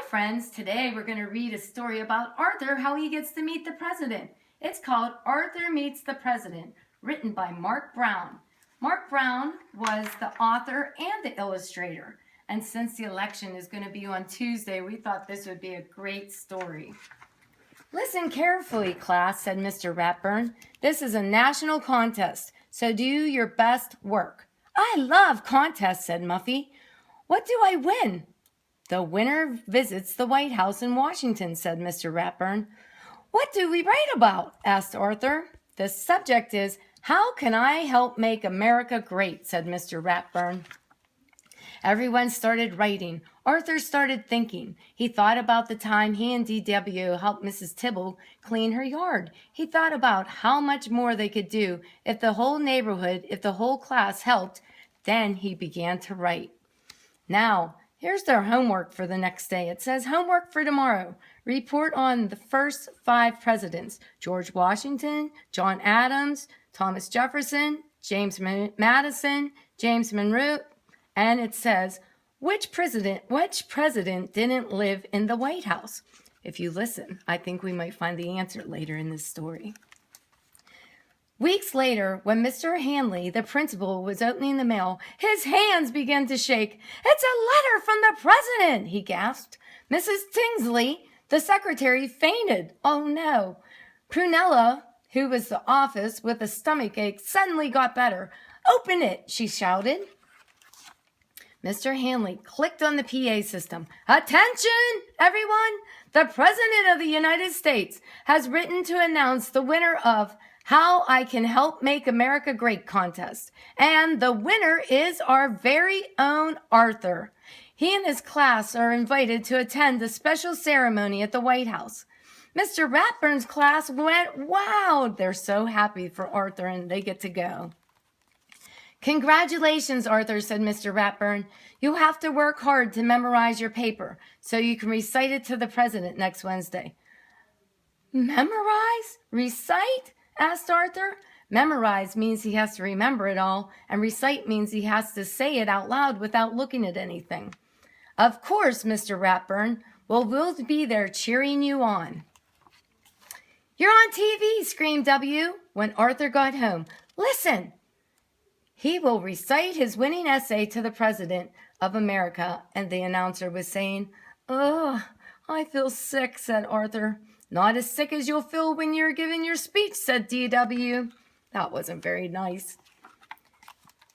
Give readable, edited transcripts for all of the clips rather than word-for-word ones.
friends, today we're going to read a story about Arthur, how he gets to meet the president. It's called Arthur Meets the President, written by Mark Brown. Mark Brown was the author and the illustrator, and since the election is going to be on Tuesday, we thought this would be a great story. Listen carefully, class, said Mr. Ratburn. This is a national contest, so do your best work. I love contests, said Muffy. What do I win? The winner visits the White House in Washington, said Mr. Ratburn. What do we write about? Asked Arthur. The subject is, how can I help make America great? Said Mr. Ratburn. Everyone started writing. Arthur started thinking. He thought about the time he and D.W. helped Mrs. Tibble clean her yard. He thought about how much more they could do if the whole neighborhood, if the whole class helped. Then he began to write. Now, here's their homework for the next day. It says, homework for tomorrow. Report on the first 5 presidents. George Washington, John Adams, Thomas Jefferson, James Madison, James Monroe. And it says, which president didn't live in the White House? If you listen, I think we might find the answer later in this story. Weeks later, when Mr. Hanley, the principal, was opening the mail, his hands began to shake. It's a letter from the president, he gasped. Mrs. Tingsley, the secretary, fainted. Oh, no. Prunella, who was the office with a stomach ache, suddenly got better. Open it, she shouted. Mr. Hanley clicked on the PA system. Attention, everyone! The President of the United States has written to announce the winner of How I Can Help Make America Great contest. And the winner is our very own Arthur. He and his class are invited to attend a special ceremony at the White House. Mr. Ratburn's class went, wow! They're so happy for Arthur and they get to go. Congratulations, Arthur, said Mr. Ratburn. You have to work hard to memorize your paper so you can recite it to the president next Wednesday. Memorize? Recite? Asked Arthur. Memorize means he has to remember it all, and recite means he has to say it out loud without looking at anything. Of course, Mr. Ratburn. Well, we'll be there cheering you on. You're on TV, screamed W. when Arthur got home. Listen. He will recite his winning essay to the President of America, and the announcer was saying, "Oh, I feel sick," said Arthur. Not as sick as you'll feel when you're giving your speech, said D.W. That wasn't very nice.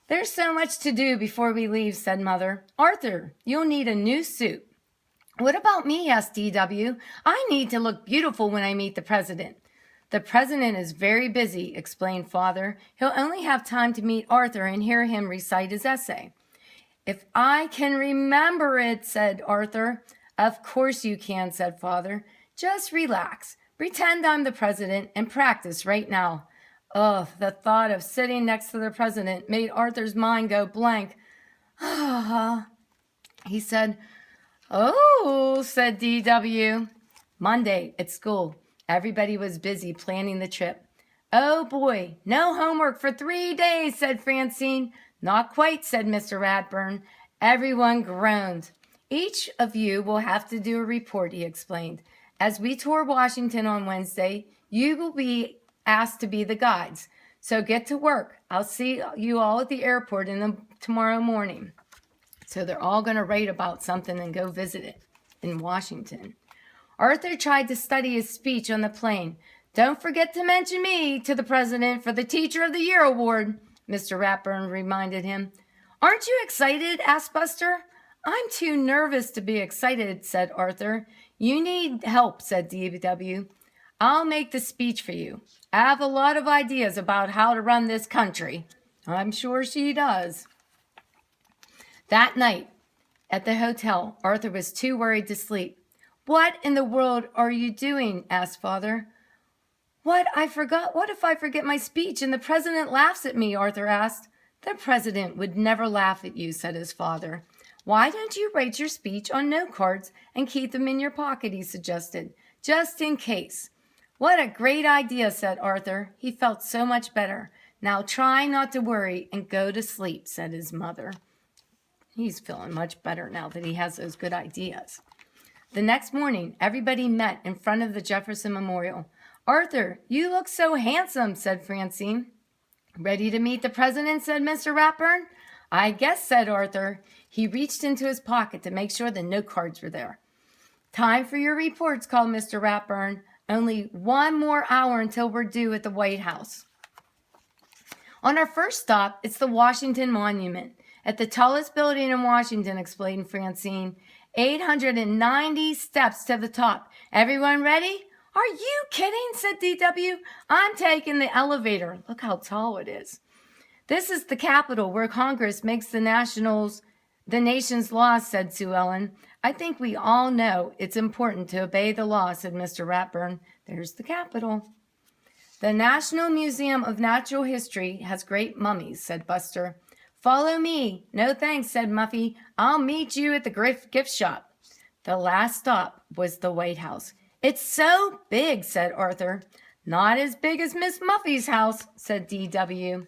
There's so much to do before we leave, said Mother. Arthur, you'll need a new suit. What about me, asked D.W. I need to look beautiful when I meet the President. The president is very busy, explained Father. He'll only have time to meet Arthur and hear him recite his essay. If I can remember it, said Arthur. Of course you can, said Father. Just relax. Pretend I'm the president and practice right now. Oh, the thought of sitting next to the president made Arthur's mind go blank. He said, "Oh," said D.W. Monday at school. Everybody was busy planning the trip. Oh, boy, no homework for 3 days, said Francine. Not quite, said Mr. Ratburn. Everyone groaned. Each of you will have to do a report, he explained. As we tour Washington on Wednesday, you will be asked to be the guides. So get to work. I'll see you all at the airport tomorrow morning. So they're all going to write about something and go visit it in Washington. Arthur tried to study his speech on the plane. Don't forget to mention me to the president for the Teacher of the Year award, Mr. Ratburn reminded him. Aren't you excited? Asked Buster. I'm too nervous to be excited, said Arthur. You need help, said D.W. I'll make the speech for you. I have a lot of ideas about how to run this country. I'm sure she does. That night at the hotel, Arthur was too worried to sleep. What in the world are you doing? Asked Father. What if I forget my speech and the president laughs at me? Arthur asked. The president would never laugh at you, said his father. Why don't you write your speech on note cards and keep them in your pocket, he suggested, just in case. What a great idea, said Arthur. He felt so much better. Now try not to worry and go to sleep, said his mother. He's feeling much better now that he has those good ideas. The next morning, everybody met in front of the Jefferson Memorial. "Arthur, you look so handsome," said Francine. "Ready to meet the president?" said Mr. Ratburn. "I guess," said Arthur. He reached into his pocket to make sure the note cards were there. "Time for your reports," called Mr. Ratburn. "Only 1 more hour until we're due at the White House." "On our first stop, it's the Washington Monument. At the tallest building in Washington," explained Francine. 890 steps to the top. Everyone ready?" "Are you kidding?" said DW. "I'm taking the elevator. Look how tall it is." "This is the Capitol where Congress makes the nation's laws," said Sue Ellen. "I think we all know it's important to obey the law," said Mr. Ratburn. "There's the Capitol." "The National Museum of Natural History has great mummies," said Buster. "Follow me." "No thanks," said Muffy. "I'll meet you at the gift shop." The last stop was the White House. "It's so big," said Arthur. "Not as big as Miss Muffy's house," said DW.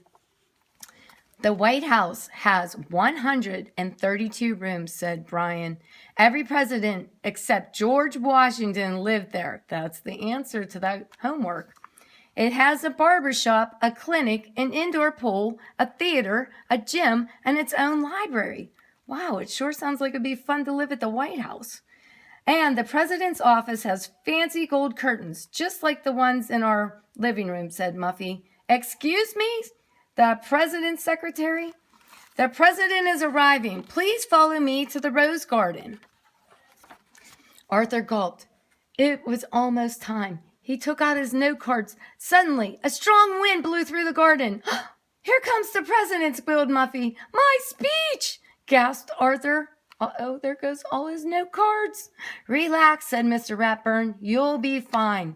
"The White House has 132 rooms," said Brian. "Every president except George Washington lived there." That's the answer to that homework. "It has a barber shop, a clinic, an indoor pool, a theater, a gym, and its own library." Wow, it sure sounds like it'd be fun to live at the White House. "And the president's office has fancy gold curtains, just like the ones in our living room," said Muffy. "Excuse me, the president's secretary? The president is arriving. Please follow me to the Rose Garden." Arthur gulped. It was almost time. He took out his note cards. Suddenly, a strong wind blew through the garden. "Here comes the president," squealed Muffy. "My speech!" gasped Arthur. Uh-oh, there goes all his note cards. "Relax," said Mr. Ratburn. "You'll be fine."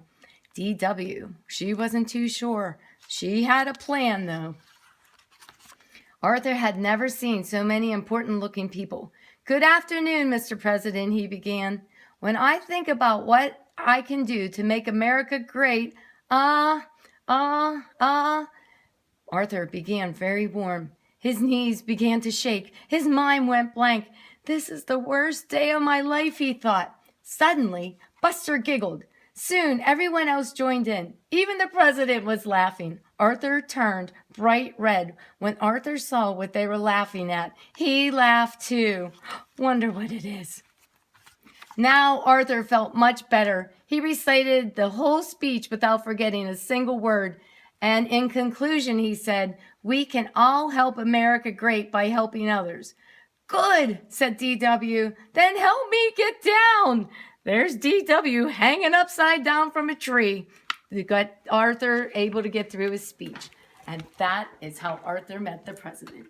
DW, she wasn't too sure. She had a plan, though. Arthur had never seen so many important-looking people. "Good afternoon, Mr. President," he began. "When I think about what I can do to make America great, Arthur began very warm. His knees began to shake. His mind went blank. "This is the worst day of my life," he thought. Suddenly, Buster giggled. Soon, everyone else joined in. Even the president was laughing. Arthur turned bright red when Arthur saw what they were laughing at. He laughed too. Wonder what it is. Now Arthur felt much better. He recited the whole speech without forgetting a single word. And in conclusion, he said, "We can all help America great by helping others." "Good," said DW. "Then help me get down." There's DW hanging upside down from a tree. We got Arthur able to get through his speech. And that is how Arthur met the president.